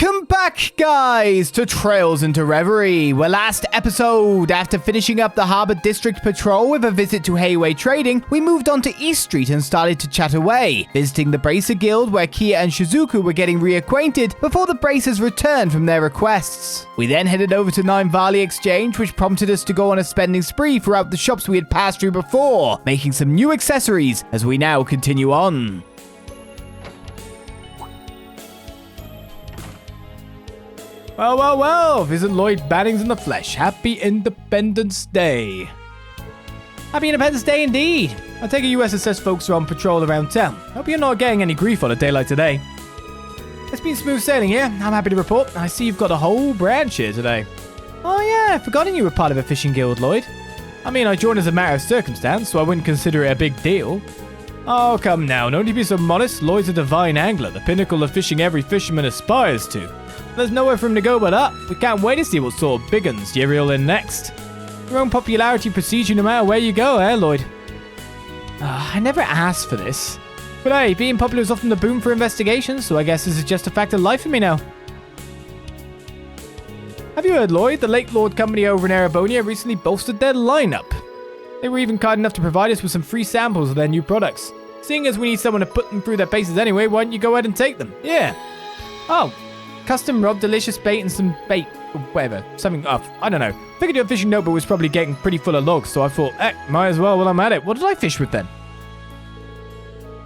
Welcome back, guys, to Trails into Reverie, where last episode, after finishing up the Harbour District Patrol with a visit to Hayway Trading, we moved on to East Street and started to chat away, visiting the Bracer Guild where Kia and Shizuku were getting reacquainted before the Bracers returned from their requests. We then headed over to Nine Valley Exchange, which prompted us to go on a spending spree throughout the shops we had passed through before, making some new accessories as we now continue on. Well, visit Lloyd Bannings in the flesh. Happy Independence Day. Happy Independence Day indeed. I take it you SSS folks are on patrol around town. Hope you're not getting any grief on a day like today. It's been smooth sailing here. I'm happy to report. I see you've got a whole branch here today. Oh yeah, I've forgotten you were part of a fishing guild, Lloyd. I mean, I joined as a matter of circumstance, so I wouldn't consider it a big deal. Oh, come now. No need to be so modest. Lloyd's a divine angler, the pinnacle of fishing every fisherman aspires to. There's nowhere for him to go but up. We can't wait to see what sort of big uns you reel in next. Your own popularity precedes you no matter where you go, Lloyd? I never asked for this. But hey, being popular is often the boom for investigations, so I guess this is just a fact of life for me now. Have you heard, Lloyd? The Lake Lord Company over in Erebonia recently bolstered their lineup. They were even kind enough to provide us with some free samples of their new products. Seeing as we need someone to put them through their paces anyway, why don't you go ahead and take them? Yeah. Oh. Custom rod, delicious bait, and some bait, or whatever, something off. I don't know. Figured your fishing notebook was probably getting pretty full of logs, so I thought, might as well while I'm at it. What did I fish with then?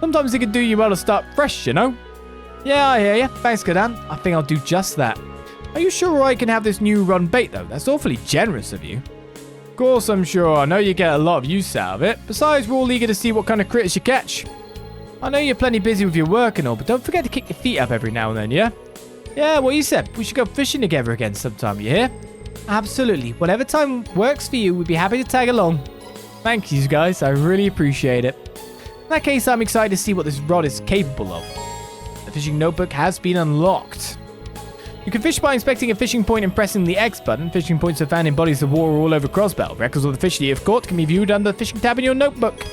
Sometimes it can do you well to start fresh, you know? Yeah, I hear you. Thanks, Godan. I think I'll do just that. Are you sure I can have this new rod bait, though? That's awfully generous of you. Of course I'm sure. I know you get a lot of use out of it. Besides, we're all eager to see what kind of critters you catch. I know you're plenty busy with your work and all, but don't forget to kick your feet up every now and then, yeah? Yeah, what you said. We should go fishing together again sometime, you hear? Absolutely. Whatever time works for you, we'd be happy to tag along. Thank you, guys. I really appreciate it. In that case, I'm excited to see what this rod is capable of. The fishing notebook has been unlocked. You can fish by inspecting a fishing point and pressing the X button. Fishing points are found in bodies of water all over Crossbell. Records of the fish that you have caught can be viewed under the fishing tab in your notebook.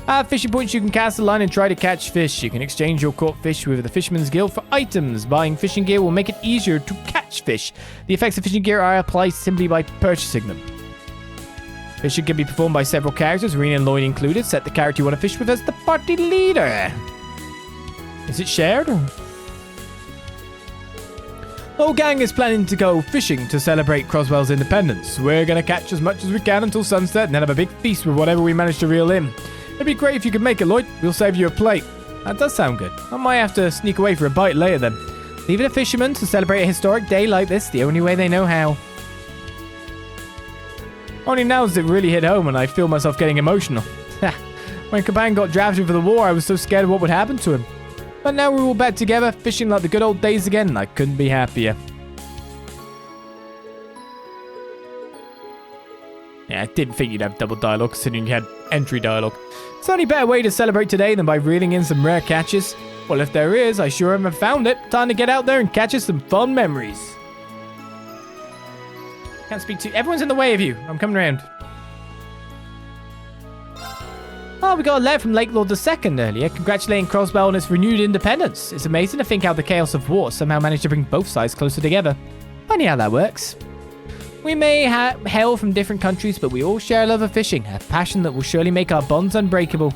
At fishing points, you can cast a line and try to catch fish. You can exchange your caught fish with the Fisherman's Guild for items. Buying fishing gear will make it easier to catch fish. The effects of fishing gear are applied simply by purchasing them. Fishing can be performed by several characters, Rean and Lloyd included. Set the character you want to fish with as the party leader. Is it shared? The whole gang is planning to go fishing to celebrate Crossbell's independence. We're going to catch as much as we can until sunset and then have a big feast with whatever we manage to reel in. It'd be great if you could make it, Lloyd. We'll save you a plate. That does sound good. I might have to sneak away for a bite later then. Leave it to fishermen to celebrate a historic day like this the only way they know how. Only now does it really hit home and I feel myself getting emotional. When Caban got drafted for the war, I was so scared of what would happen to him. But now we're all back together, fishing like the good old days again, and I couldn't be happier. Yeah, I didn't think you'd have double dialogue considering you had entry dialogue. It's the only better way to celebrate today than by reeling in some rare catches. Well, if there is, I sure haven't found it. Time to get out there and catch us some fun memories. Can't speak to you. Everyone's in the way of you. I'm coming around. Oh, we got a letter from Lake Lord II earlier, congratulating Crossbell on its renewed independence. It's amazing to think how the chaos of war somehow managed to bring both sides closer together. Funny how that works. We may hail from different countries, but we all share a love of fishing, a passion that will surely make our bonds unbreakable.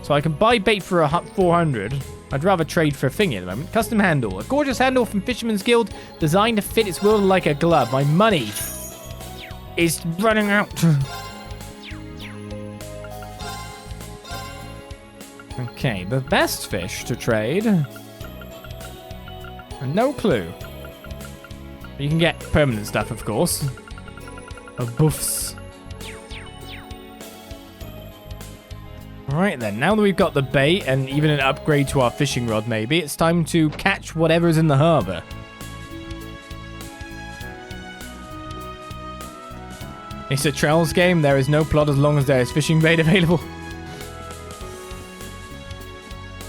So I can buy bait for 400. I'd rather trade for a thingy at the moment. Custom handle. A gorgeous handle from Fisherman's Guild, designed to fit its wield like a glove. My money is running out. Okay, the best fish to trade. No clue. You can get permanent stuff, of course. Buffs. Alright then, now that we've got the bait and even an upgrade to our fishing rod maybe, it's time to catch whatever's in the harbour. It's a Trails game, there is no plot as long as there is fishing bait available.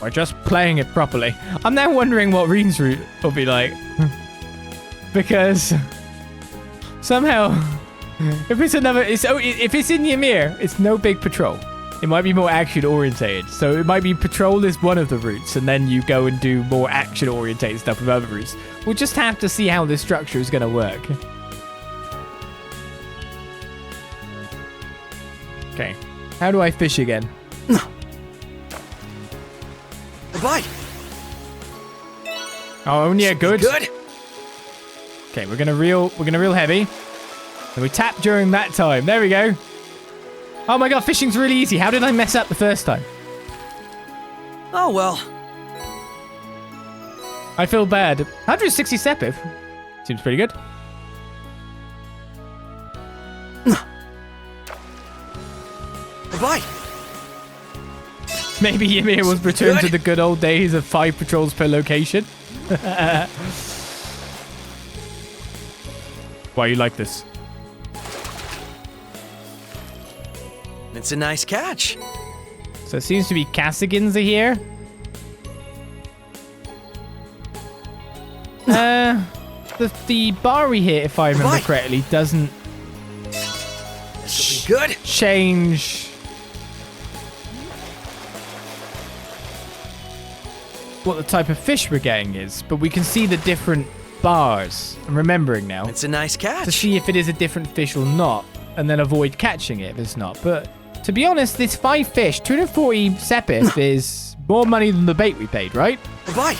We're just playing it properly. I'm now wondering what Rean's route will be like. Because somehow, if it's in Ymir, it's no big patrol. It might be more action-orientated. So it might be patrol is one of the routes, and then you go and do more action-orientated stuff with other routes. We'll just have to see how this structure is going to work. Okay. How do I fish again? Bye. Oh, yeah, good. Good. Okay, we're gonna reel heavy. And we tap during that time. There we go. Oh my god, fishing's really easy. How did I mess up the first time? Oh, well. I feel bad. 160 sepif. Seems pretty good. Bye. Maybe Ymir was returned to the good old days of 5 patrols per location. Why you like this? It's a nice catch. So it seems to be Casigans are here. The bar we hit, if I remember correctly, doesn't This will be good. change what the type of fish we're getting is, but we can see the different bars. I'm remembering now. It's a nice catch. To see if it is a different fish or not, and then avoid catching it if it's not. But to be honest, this 5 fish, 240 sepif is more money than the bait we paid, right? Bye.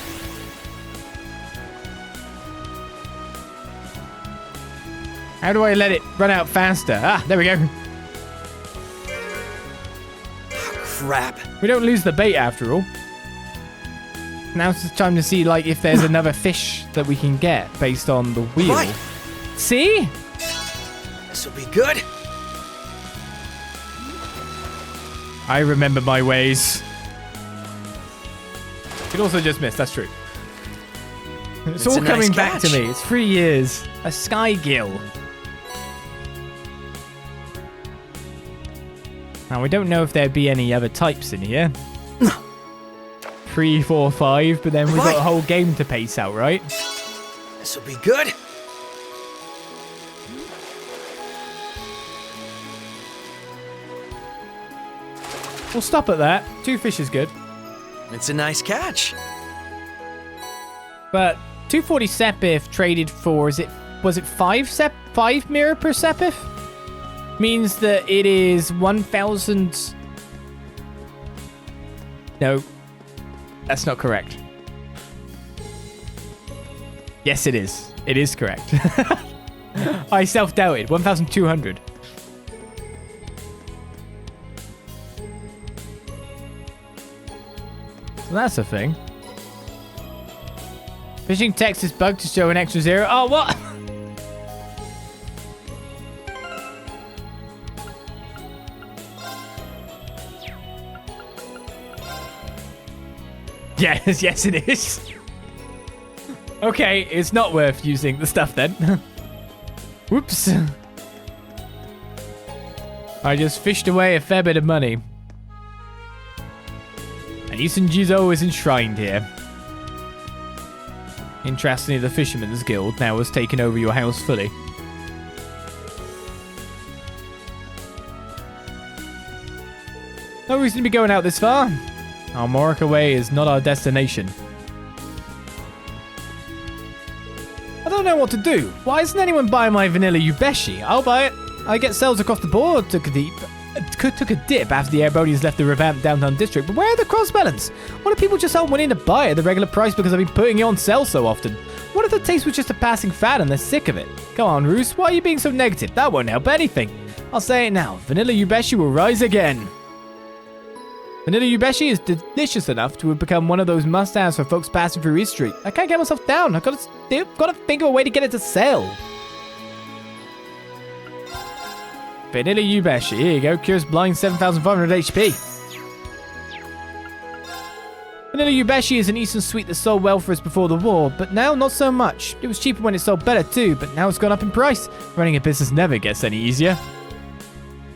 How do I let it run out faster? Ah, there we go. Crap. We don't lose the bait after all. Now's the time to see like if there's another fish that we can get based on the wheel. Right. See? This will be good. I remember my ways. It also just missed, that's true. It's all coming back to me. It's 3 years. A sky gill. Now, we don't know if there'd be any other types in here. 3, 4, 5, but then we've got a whole game to pace out, right? This will be good. We'll stop at that. 2 fish is good. It's a nice catch. But 240 sepif traded for, was it 5 mirror per sepif? Means that it is 1,000. No, that's not correct. Yes, it is. It is correct. I self-doubted. 1,200. So that's a thing. Fishing text is bugged to show an extra 0. Oh, what? Yes, yes it is. Okay, it's not worth using the stuff then. Whoops. I just fished away a fair bit of money. And Isenjizo is enshrined here. Interestingly, the Fisherman's Guild now has taken over your house fully. No reason to be going out this far. Our Morika Way is not our destination. I don't know what to do. Why isn't anyone buying my vanilla Ubeshi? I'll buy it. I get sales across the board. Took a dip after the Erebonians left the revamped downtown district. But where are the Crossbellans? What if people just aren't willing to buy it at the regular price because I've been putting it on sale so often? What if the taste was just a passing fad and they're sick of it? Come on, Roos. Why are you being so negative? That won't help anything. I'll say it now. Vanilla Ubeshi will rise again. Vanilla Ubeshi is delicious enough to have become one of those must-haves for folks passing through East Street. I can't get myself down. I've got to think of a way to get it to sell. Vanilla Ubeshi. Here you go. Cures blind 7,500 HP. Vanilla Ubeshi is an Eastern sweet that sold well for us before the war, but now not so much. It was cheaper when it sold better too, but now it's gone up in price. Running a business never gets any easier.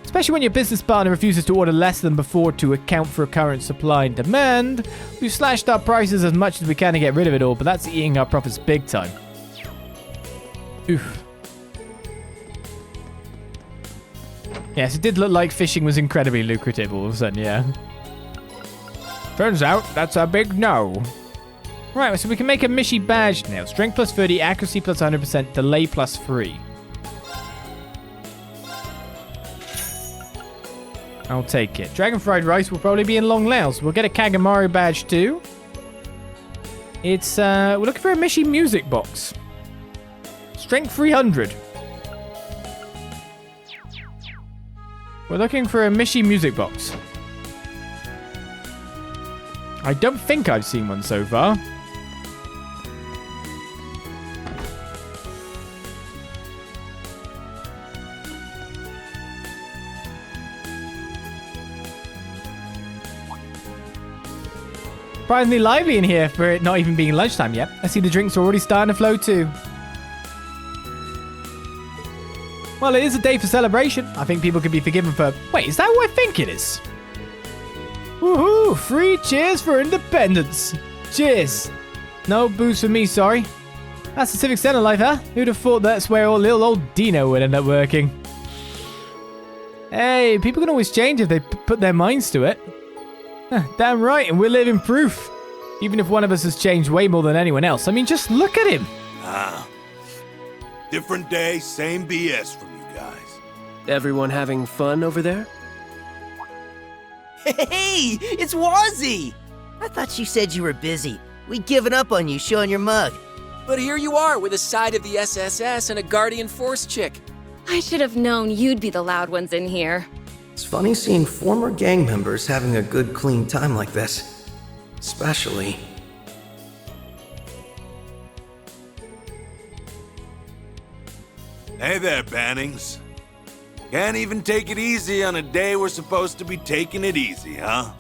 Especially when your business partner refuses to order less than before to account for current supply and demand. We've slashed our prices as much as we can to get rid of it all, but that's eating our profits big time. Oof. Yes, it did look like fishing was incredibly lucrative all of a sudden, yeah. Turns out, that's a big no. Right, so we can make a Mishi badge now. Strength plus 30, accuracy plus 100%, delay plus 3. I'll take it. Dragon fried rice will probably be in Long Lao, so we'll get a Hajimari badge too. It's, we're looking for a Mishi music box. Strength 300. We're looking for a Mishi music box. I don't think I've seen one so far. Surprisingly lively in here for it not even being lunchtime yet. I see the drinks are already starting to flow too. Well, it is a day for celebration. I think people could be forgiven for... Wait, is that what I think it is? Woohoo! Free cheers for independence. Cheers. No booze for me, sorry. That's the civic center life, huh? Who'd have thought that's where little old Dino would end up working? Hey, people can always change if they put their minds to it. Damn right, and we're living proof. Even if one of us has changed way more than anyone else. I mean, just look at him. Different day, same BS from you guys. Everyone having fun over there? Hey, it's Wazzy! I thought you said you were busy. We'd given up on you showing your mug. But here you are with a side of the SSS and a Guardian Force chick. I should have known you'd be the loud ones in here. It's funny seeing former gang members having a good, clean time like this. Especially... Hey there, Bannings. Can't even take it easy on a day we're supposed to be taking it easy, huh?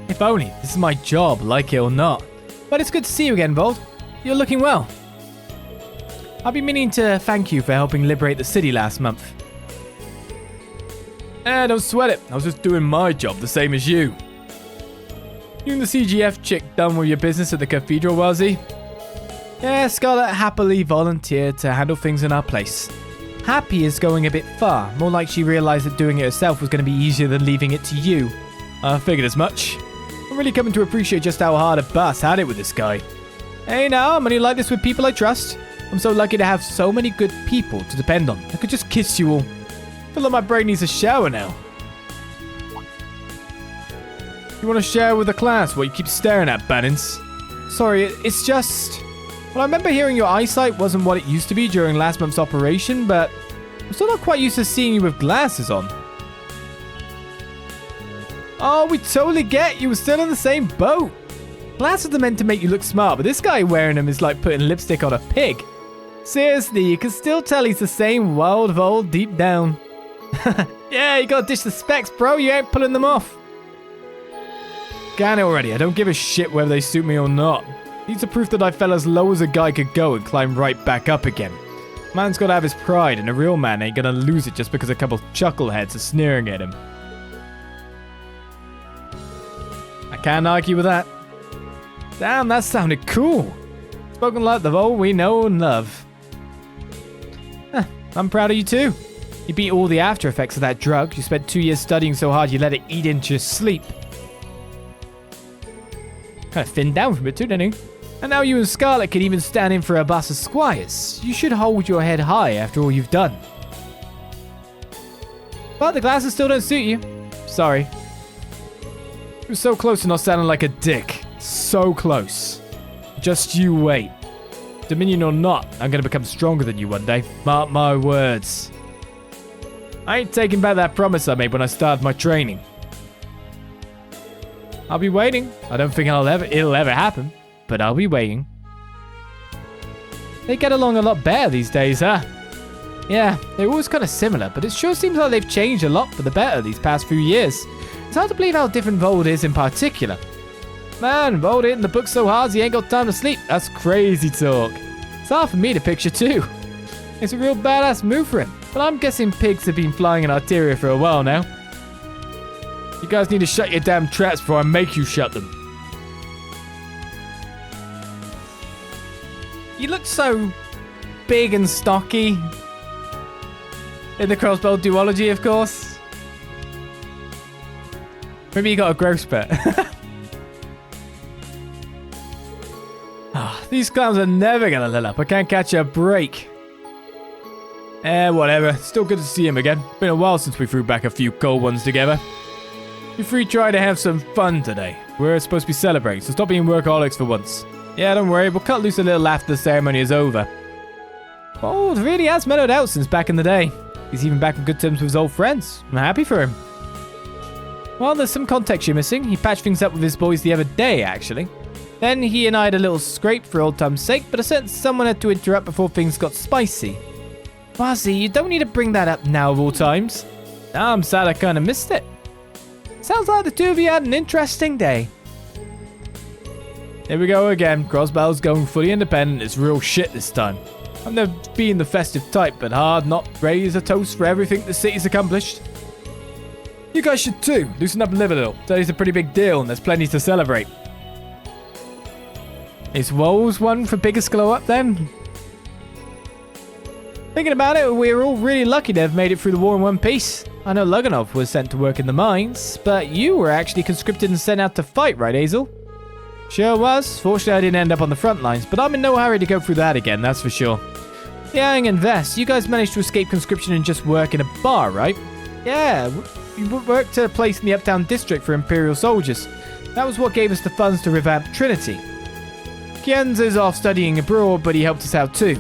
If only. This is my job, like it or not. But it's good to see you again, Vold. You're looking well. I've been meaning to thank you for helping liberate the city last month. Don't sweat it. I was just doing my job the same as you. You and the CGF chick done with your business at the cathedral, was he? Yeah, Scarlett happily volunteered to handle things in our place. Happy is going a bit far. More like she realized that doing it herself was going to be easier than leaving it to you. I figured as much. I'm really coming to appreciate just how hard a bus had it with this guy. Hey now, I'm only like this with people I trust. I'm so lucky to have so many good people to depend on. I could just kiss you all. I feel like my brain needs a shower now. You want to share with the class what you keep staring at, Bannins? Sorry, it's just... Well, I remember hearing your eyesight wasn't what it used to be during last month's operation, but I'm still not quite used to seeing you with glasses on. Oh, we totally get you were still in the same boat. Glasses are meant to make you look smart, but this guy wearing them is like putting lipstick on a pig. Seriously, you can still tell he's the same wild Vole deep down. Yeah, you gotta ditch the specs, bro. You ain't pulling them off. Got it already. I don't give a shit whether they suit me or not. These are proof that I fell as low as a guy could go and climb right back up again. Man's gotta have his pride, and a real man ain't gonna lose it just because a couple chuckleheads are sneering at him. I can't argue with that. Damn, that sounded cool. Spoken like the Vole we know and love. I'm proud of you too. You beat all the after effects of that drug. You spent 2 years studying so hard you let it eat into your sleep. Kind of thinned down from it too, didn't you? And now you and Scarlett can even stand in for a bus of squires. You should hold your head high after all you've done. But the glasses still don't suit you. Sorry. You were so close to not sounding like a dick. So close. Just you wait. Dominion or not, I'm going to become stronger than you one day. Mark my words. I ain't taking back that promise I made when I started my training. I'll be waiting. I don't think it'll ever happen, but I'll be waiting. They get along a lot better these days, huh? Yeah, they're always kind of similar, but it sure seems like they've changed a lot for the better these past few years. It's hard to believe how different Vold is in particular. Man, Vold hitting the book so hard he ain't got time to sleep. That's crazy talk. It's hard for me to picture too. It's a real badass move for him, but I'm guessing pigs have been flying in Arteria for a while now. You guys need to shut your damn traps before I make you shut them. You look so big and stocky. In the Crossbell duology, of course. Maybe you got a growth spurt. These clowns are never gonna let up. I can't catch a break. Whatever. Still good to see him again. Been a while since we threw back a few cold ones together. You three try to have some fun today. We're supposed to be celebrating, so stop being workaholics for once. Yeah, don't worry. We'll cut loose a little after the ceremony is over. Wald really has mellowed out since back in the day. He's even back on good terms with his old friends. I'm happy for him. Well, there's some context you're missing. He patched things up with his boys the other day, actually. Then he and I had a little scrape for old time's sake, but I sensed someone had to interrupt before things got spicy. Wazzy, you don't need to bring that up now of all times. Now I'm sad I kind of missed it. Sounds like the two of you had an interesting day. Here we go again. Crossbell's going fully independent. It's real shit this time. I've never been the festive type, but hard not raise a toast for everything the city's accomplished. You guys should too. Loosen up and live a little. Today's a pretty big deal and there's plenty to celebrate. Is Woles one for biggest glow up then? Thinking about it, we're all really lucky to have made it through the war in one piece. I know Luganov was sent to work in the mines, but you were actually conscripted and sent out to fight, right, Hazel? Sure was. Fortunately, I didn't end up on the front lines, but I'm in no hurry to go through that again, that's for sure. Yang and Vess, you guys managed to escape conscription and just work in a bar, right? Yeah, we worked at a place in the Uptown District for Imperial soldiers. That was what gave us the funds to revamp Trinity. Kienz is off studying abroad, but he helped us out too.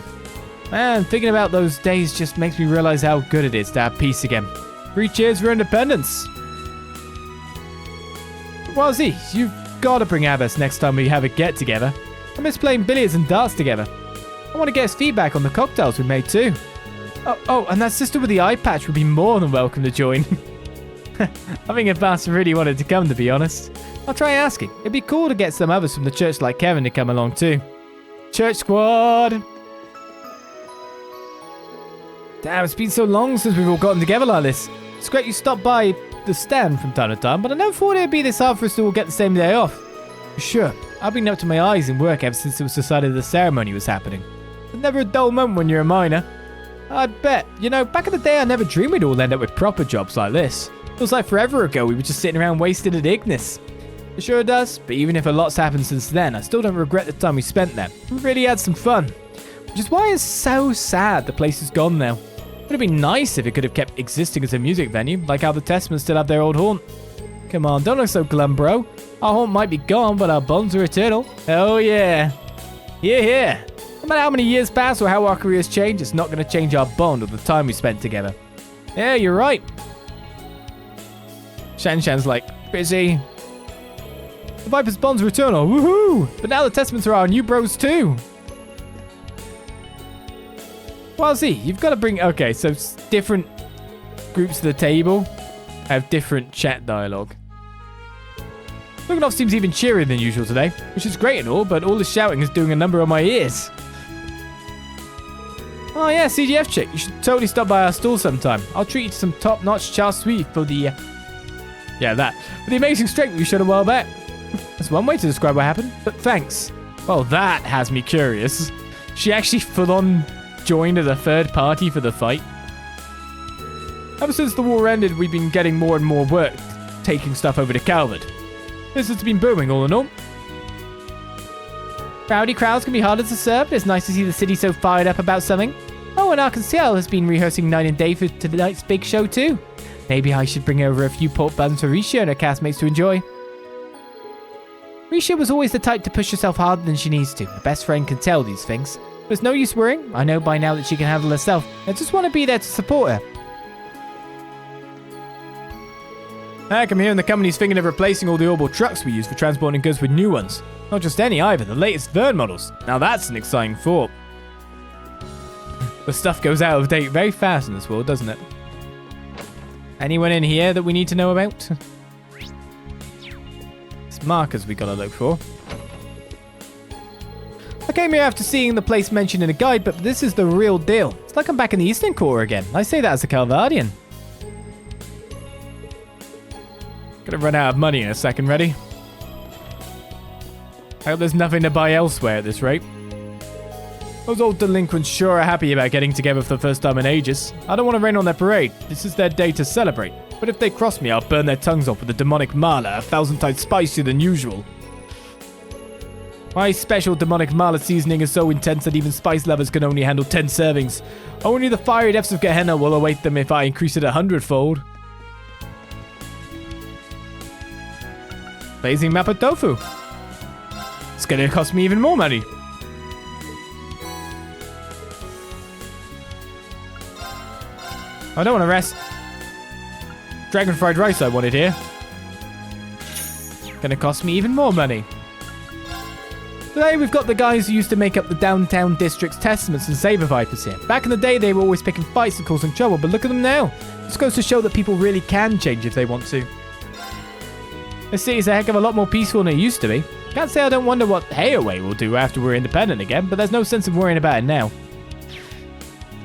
Man, thinking about those days just makes me realize how good it is to have peace again. 3 cheers for independence. Wazzy, you've got to bring Abbas next time we have a get-together. I miss playing billiards and darts together. I want to get his feedback on the cocktails we made too. Oh, and that sister with the eye patch would be more than welcome to join. I think Abbas really wanted to come, to be honest. I'll try asking. It'd be cool to get some others from the church like Kevin to come along too. Church squad! Damn, it's been so long since we've all gotten together like this. It's great you stopped by the stand from time to time, but I never thought it'd be this hard for us to all get the same day off. Sure, I've been up to my eyes in work ever since it was decided the ceremony was happening. There's never a dull moment when you're a miner. I bet. You know, back in the day I never dreamed we'd all end up with proper jobs like this. It was like forever ago we were just sitting around wasted at Ignis. It sure does, but even if a lot's happened since then, I still don't regret the time we spent there. We really had some fun. Which is why it's so sad the place is gone now. It would have been nice if it could have kept existing as a music venue, like how the Testaments still have their old haunt. Come on, don't look so glum, bro. Our haunt might be gone, but our bonds are eternal. Oh yeah. Yeah. No matter how many years pass or how our careers change, it's not going to change our bond or the time we spent together. Yeah, you're right. Shan's like, busy. The Viper's bonds are eternal, woohoo! But now the Testaments are our new bros too. Well, see, you've got to bring... Okay, so different groups of the table have different chat dialogue. Luganov seems even cheerier than usual today, which is great and all, but all the shouting is doing a number on my ears. Oh yeah, CGF chick, you should totally stop by our stall sometime. I'll treat you to some top-notch char sweet for the... For the amazing strength we showed a while back. That's one way to describe what happened, but thanks. Well, that has me curious. She actually full-on joined as a third party for the fight. Ever since the war ended, we've been getting more and more work, taking stuff over to Calvert. This has been booming all in all. Rowdy crowds can be harder to serve, but it's nice to see the city so fired up about something. Oh, and Arkansas has been rehearsing night and day for tonight's big show too. Maybe I should bring over a few pork buns for Risha and her castmates to enjoy. Risha was always the type to push herself harder than she needs to. Her best friend can tell these things. There's no use worrying. I know by now that she can handle herself. I just want to be there to support her. Heck, I'm hearing the company's thinking of replacing all the orbital trucks we use for transporting goods with new ones. Not just any either, the latest Vern models. Now that's an exciting thought. The stuff goes out of date very fast in this world, doesn't it? Anyone in here that we need to know about? It's markers we gotta look for. I came here after seeing the place mentioned in a guide, but this is the real deal. It's like I'm back in the Eastern Corps again. I say that as a Calvardian. Gonna run out of money in a second, ready? I hope there's nothing to buy elsewhere at this rate. Those old delinquents sure are happy about getting together for the first time in ages. I don't want to rain on their parade. This is their day to celebrate. But if they cross me, I'll burn their tongues off with a demonic mala 1,000 times spicier than usual. My special demonic mala seasoning is so intense that even spice lovers can only handle 10 servings. Only the fiery depths of Gehenna will await them if I increase it 100-fold. Blazing map of tofu. It's gonna cost me even more money. I don't want to rest. Dragon fried rice I wanted here. Gonna cost me even more money. Today we've got the guys who used to make up the downtown district's Testaments and Saber Vipers here. Back in the day they were always picking fights and causing trouble, but look at them now. This goes to show that people really can change if they want to. The city's a heck of a lot more peaceful than it used to be. Can't say I don't wonder what Hayaway will do after we're independent again, but there's no sense of worrying about it now.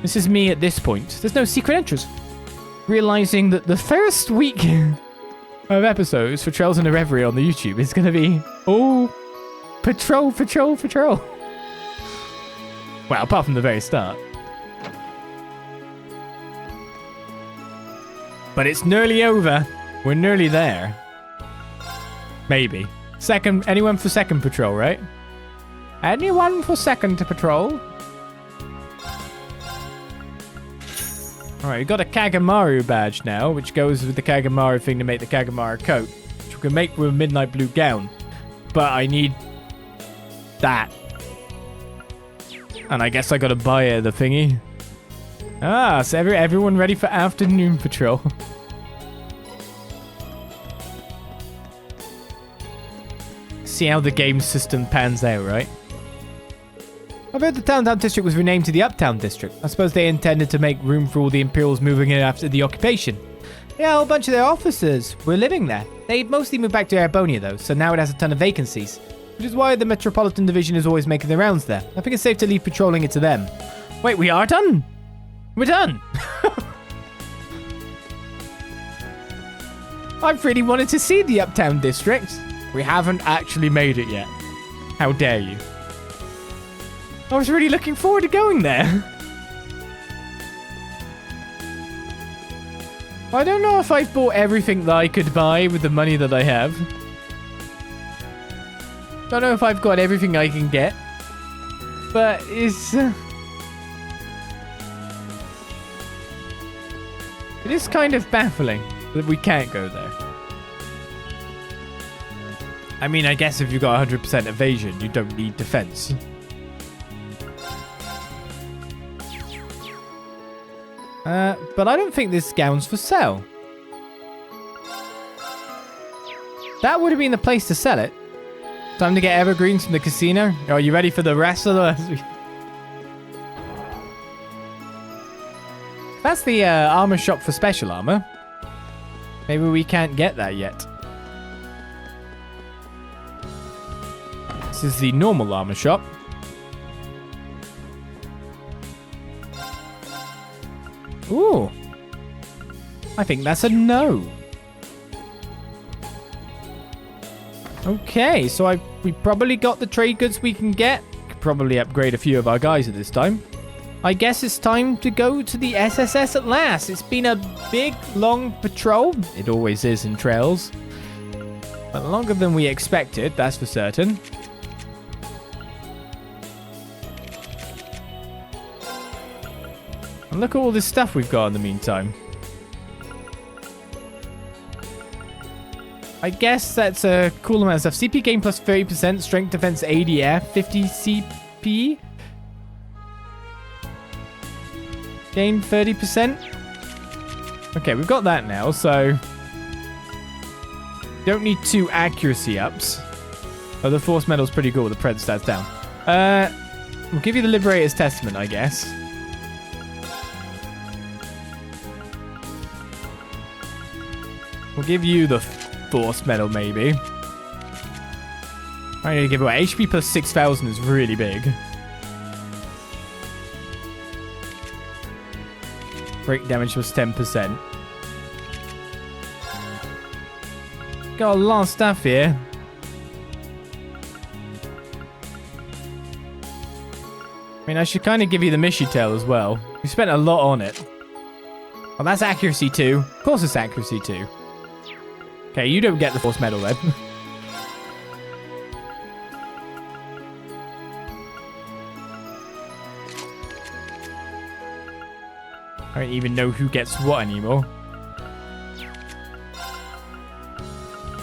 This is me at this point. There's no secret entrance. Realizing that the first week of episodes for Trails and the Reverie on the YouTube is going to be all patrol. Well, apart from the very start. But it's nearly over. We're nearly there. Maybe. Anyone for second patrol, right? Anyone for second to patrol? Alright, we've got a Kagamaru badge now, which goes with the Kagamaru thing to make the Kagamaru coat, which we can make with a midnight blue gown. But I need that. And I guess I gotta buy the thingy. Ah, so everyone ready for afternoon patrol. See how the game system pans out, right? I've heard the downtown district was renamed to the uptown district. I suppose they intended to make room for all the Imperials moving in after the occupation. Yeah, a whole bunch of their officers were living there. They mostly moved back to Erebonia though, so now it has a ton of vacancies. Which is why the Metropolitan Division is always making their rounds there. I think it's safe to leave patrolling it to them. Wait, we are done? We're done! I've really wanted to see the uptown district. We haven't actually made it yet. How dare you? I was really looking forward to going there. I don't know if I've bought everything that I could buy with the money that I have. Don't know if I've got everything I can get. But it's... it is kind of baffling that we can't go there. I mean, I guess if you've got 100% evasion, you don't need defense. But I don't think this gown's for sale. That would have been the place to sell it. Time to get evergreens from the casino. Are you ready for the rest of the... That's the armor shop for special armor. Maybe we can't get that yet. This is the normal armor shop. Ooh. I think that's a no. Okay, so we probably got the trade goods we can get. Could probably upgrade a few of our guys at this time. I guess it's time to go to the SSS at last. It's been a big, long patrol. It always is in Trails. But longer than we expected, that's for certain. And look at all this stuff we've got in the meantime. I guess that's a cool amount of stuff. CP gain plus 30%, strength defense ADF, 50 CP. Gain 30%. Okay, we've got that now, so... Don't need 2 accuracy ups. Oh, the Force Medal's pretty cool with the Pred stats down. We'll give you the Liberator's Testament, I guess. We'll give you the Force Medal, maybe. I'm going to give away. HP plus 6,000 is really big. Break damage was 10%. Got a lot of stuff here. mean, I should kind of give you the Mishi tail as well. We spent a lot on it. Well, that's accuracy 2. Of course it's accuracy 2. Okay, you don't get the force medal then. I don't even know who gets what anymore.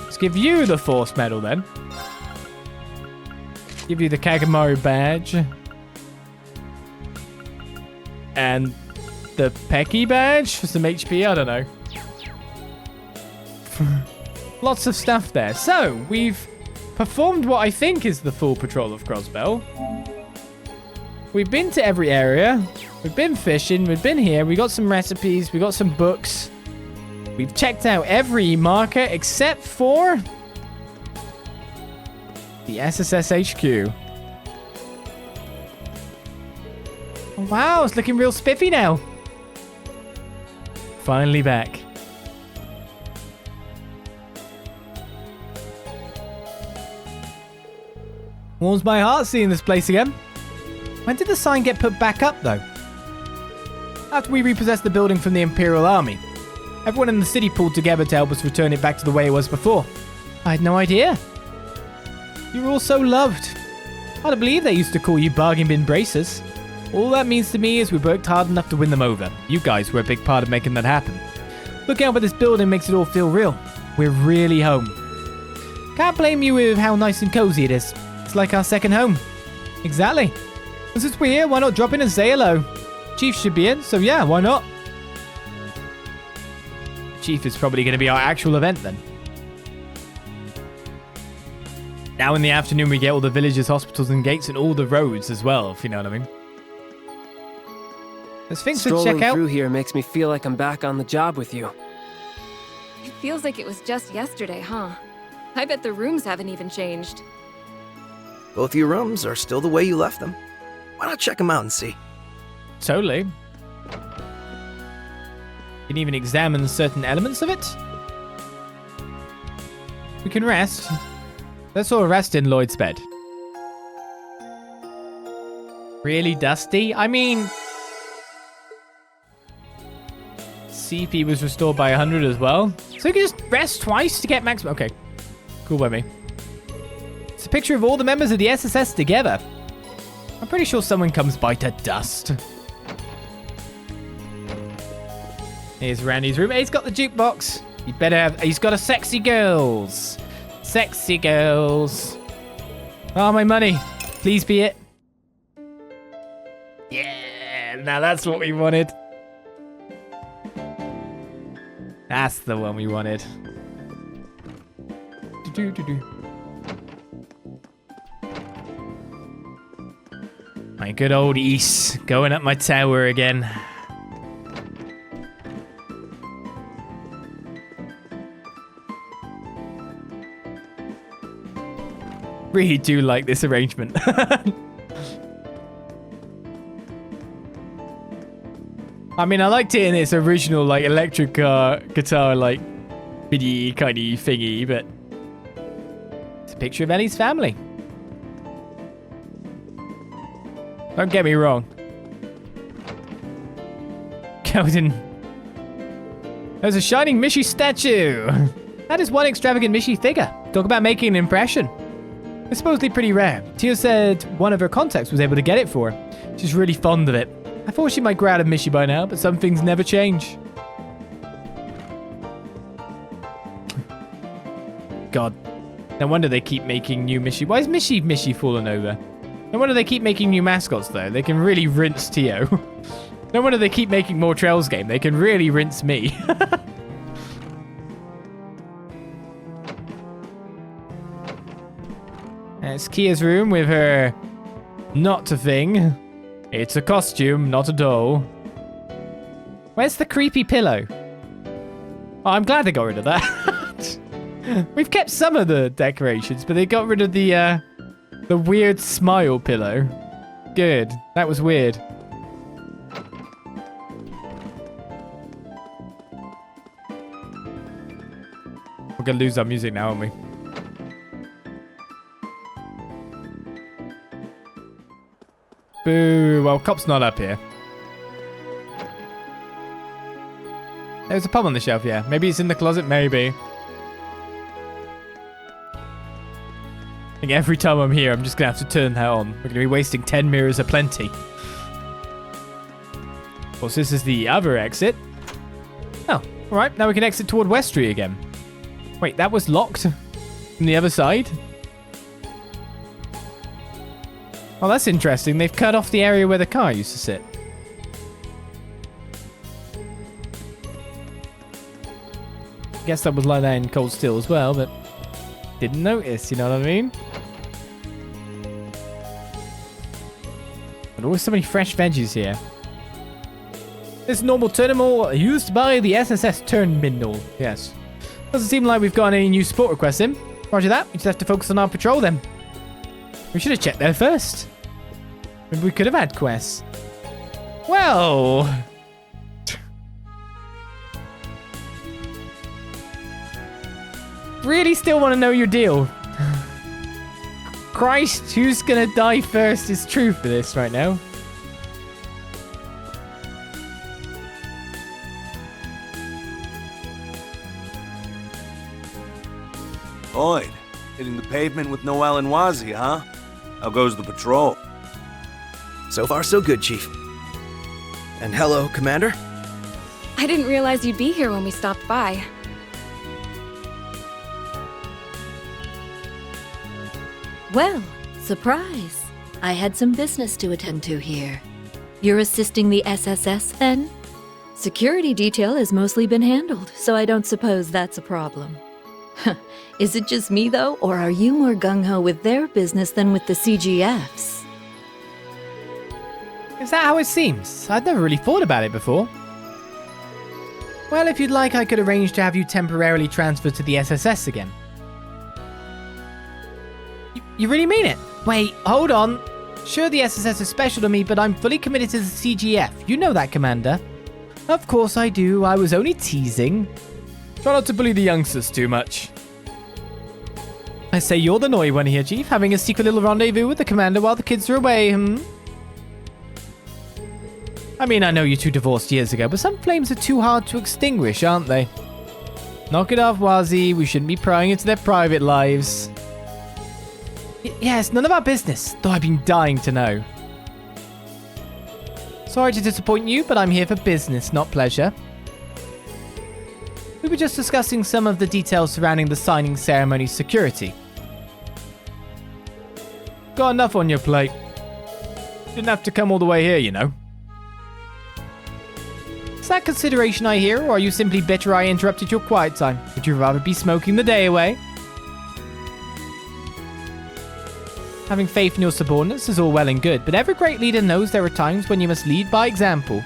Let's give you the force medal then. Give you the Hajimari badge. And the Pecky badge for some HP, I don't know. Lots of stuff there. So, we've performed what I think is the full patrol of Crossbell. We've been to every area. We've been fishing. We've been here. We got some recipes. We got some books. We've checked out every marker except for the SSS HQ. Oh, wow, it's looking real spiffy now. Finally back. Warms my heart seeing this place again. When did the sign get put back up, though? After we repossessed the building from the Imperial Army. Everyone in the city pulled together to help us return it back to the way it was before. I had no idea. You were all so loved. Hard to believe they used to call you bargain bin bracers. All that means to me is we worked hard enough to win them over. You guys were a big part of making that happen. Looking out at this building makes it all feel real. We're really home. Can't blame you with how nice and cozy it is. It's like our second home. Exactly. And since we're here, why not drop in and say hello? Chief should be in, so yeah, why not? Chief is probably going to be our actual event then. Now in the afternoon we get all the villages, hospitals and gates and all the roads as well, if you know what I mean. There's things to check Strolling out. through here makes me feel like I'm back on the job with you. It feels like it was just yesterday, huh? I bet the rooms haven't even changed. Both your rooms are still the way you left them. Why not check them out and see? Totally. You can even examine certain elements of it. We can rest. Let's all rest in Lloyd's bed. Really dusty? I mean... CP was restored by 100 as well. So you can just rest twice to get maximum... Okay. Cool by me. It's a picture of all the members of the SSS together. I'm pretty sure someone comes by to dust. Here's Randy's room. Hey, he's got the jukebox. You better have... He's got a sexy girls. Sexy girls. Oh, my money. Please be it. Yeah, now that's what we wanted. That's the one we wanted. My good old East, going up my tower again. Really do like this arrangement. I mean, I liked it in its original, like, electric guitar, like, MIDI kind of thingy, but it's a picture of Ellie's family. Don't get me wrong. Golden. There's a shining Mishi statue. That is one extravagant Mishi figure. Talk about making an impression. It's supposedly pretty rare. Tia said one of her contacts was able to get it for her. She's really fond of it. I thought she might grow out of Mishi by now, but some things never change. God. No wonder they keep making new Mishi. Why is Mishi falling over? No wonder they keep making new mascots, though. They can really rinse Tio. No wonder they keep making more Trails game. They can really rinse me. It's Kia's room with her not a thing. It's a costume, not a doll. Where's the creepy pillow? Oh, I'm glad they got rid of that. We've kept some of the decorations, but they got rid of the weird smile pillow. Good. That was weird. We're gonna lose our music now, aren't we? Boo. Well, cop's not up here. There's a pump on the shelf, yeah. Maybe it's in the closet, maybe. I think every time I'm here, I'm just going to have to turn that on. We're going to be wasting 10 mirrors aplenty. Of course, this is the other exit. Oh, alright. Now we can exit toward Westry again. Wait, that was locked from the other side? Oh, that's interesting. They've cut off the area where the car used to sit. Guess that was like that in Cold Steel as well, but didn't notice, you know what I mean? But always so many fresh veggies here. This normal terminal used by the SSS terminal. Yes. Doesn't seem like we've got any new support requests in. Roger that. We just have to focus on our patrol then. We should have checked there first. Maybe we could have had quests. Well... really still want to know your deal. Christ, who's gonna die first is true for this right now. Lloyd, hitting the pavement with Noel and Wazi, huh? How goes the patrol? So far, so good, Chief. And hello, Commander. I didn't realize you'd be here when we stopped by. Well, surprise. I had some business to attend to here. You're assisting the SSS, then? Security detail has mostly been handled, so I don't suppose that's a problem. Is it just me, though, or are you more gung-ho with their business than with the CGFs? Is that how it seems? I'd never really thought about it before. Well, if you'd like, I could arrange to have you temporarily transferred to the SSS again. You really mean it? Wait, hold on. Sure, the SSS is special to me, but I'm fully committed to the CGF. You know that, Commander. Of course I do. I was only teasing. Try not to bully the youngsters too much. I say you're the naughty one here, Chief, having a secret little rendezvous with the Commander while the kids are away, I mean, I know you two divorced years ago, but some flames are too hard to extinguish, aren't they? Knock it off, Wazi. We shouldn't be prying into their private lives. Yeah, it's none of our business, though I've been dying to know. Sorry to disappoint you, but I'm here for business, not pleasure. We were just discussing some of the details surrounding the signing ceremony's security. Got enough on your plate. Didn't have to come all the way here, you know. Is that consideration I hear, or are you simply bitter I interrupted your quiet time? Would you rather be smoking the day away? Having faith in your subordinates is all well and good, but every great leader knows there are times when you must lead by example.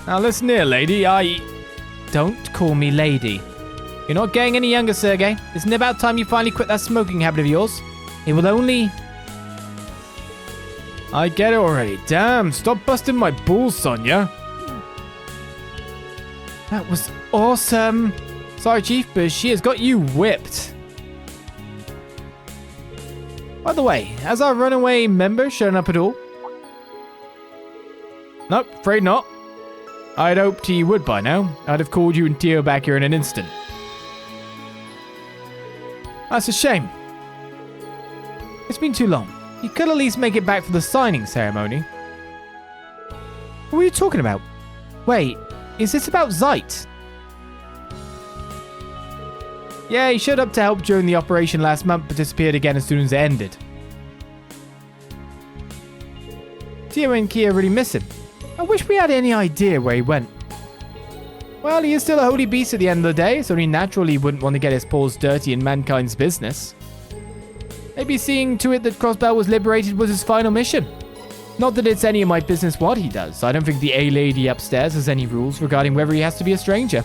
Now listen here, lady, Don't call me lady. You're not getting any younger, Sergey. Isn't it about time you finally quit that smoking habit of yours? It will only... I get it already. Damn, stop busting my balls, Sonia. That was awesome. Sorry, Chief, but she has got you whipped. By the way, has our runaway member shown up at all? Nope, afraid not. I'd hoped he would by now. I'd have called you and Tio back here in an instant. That's a shame. It's been too long. You could at least make it back for the signing ceremony. What are you talking about? Wait, is this about Zeit? Yeah, he showed up to help during the operation last month, but disappeared again as soon as it ended. Tio and Kia really miss him. I wish we had any idea where he went. Well, he is still a holy beast at the end of the day, so only naturally he wouldn't want to get his paws dirty in mankind's business. Maybe seeing to it that Crossbell was liberated was his final mission. Not that it's any of my business what he does. I don't think the A-lady upstairs has any rules regarding whether he has to be a stranger.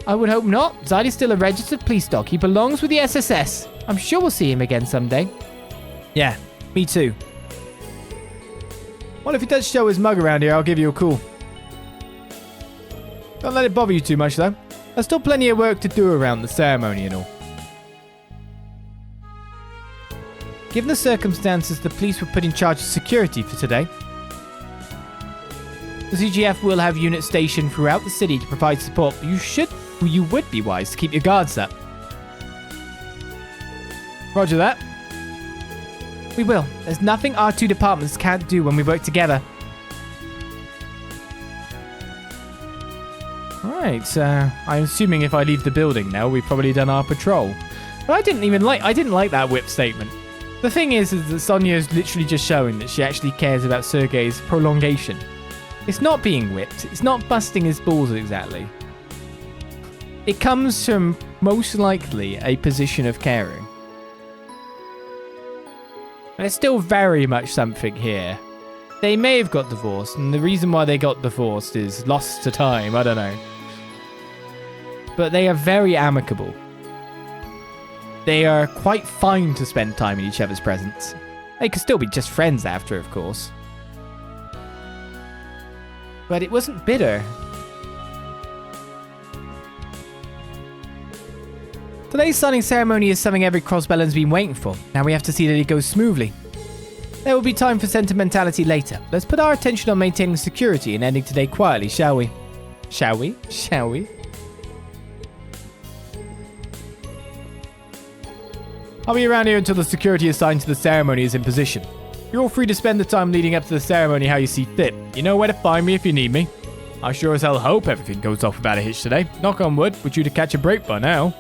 I would hope not. Zeit is still a registered police dog. He belongs with the SSS. I'm sure we'll see him again someday. Yeah, me too. Well, if he does show his mug around here, I'll give you a call. Don't let it bother you too much, though. There's still plenty of work to do around the ceremony and all. Given the circumstances, the police were put in charge of security for today. The CGF will have units stationed throughout the city to provide support, but you would be wise to keep your guards up. Roger that. We will. There's nothing our two departments can't do when we work together. Right, I'm assuming if I leave the building now, we've probably done our patrol. But I didn't like that whip statement. The thing is that Sonia is literally just showing that she actually cares about Sergei's prolongation. It's not being whipped. It's not busting his balls exactly. It comes from most likely a position of caring. There's still very much something here. They may have got divorced, and the reason why they got divorced is lost to time, I don't know. But they are very amicable. They are quite fine to spend time in each other's presence. They could still be just friends after, of course. But it wasn't bitter. Today's signing ceremony is something every Crossbellan's been waiting for. Now we have to see that it goes smoothly. There will be time for sentimentality later. Let's put our attention on maintaining security and ending today quietly, shall we? Shall we? Shall we? I'll be around here until the security assigned to the ceremony is in position. You're all free to spend the time leading up to the ceremony how you see fit. You know where to find me if you need me. I sure as hell hope everything goes off without a hitch today. Knock on wood, we're due to catch a break by now.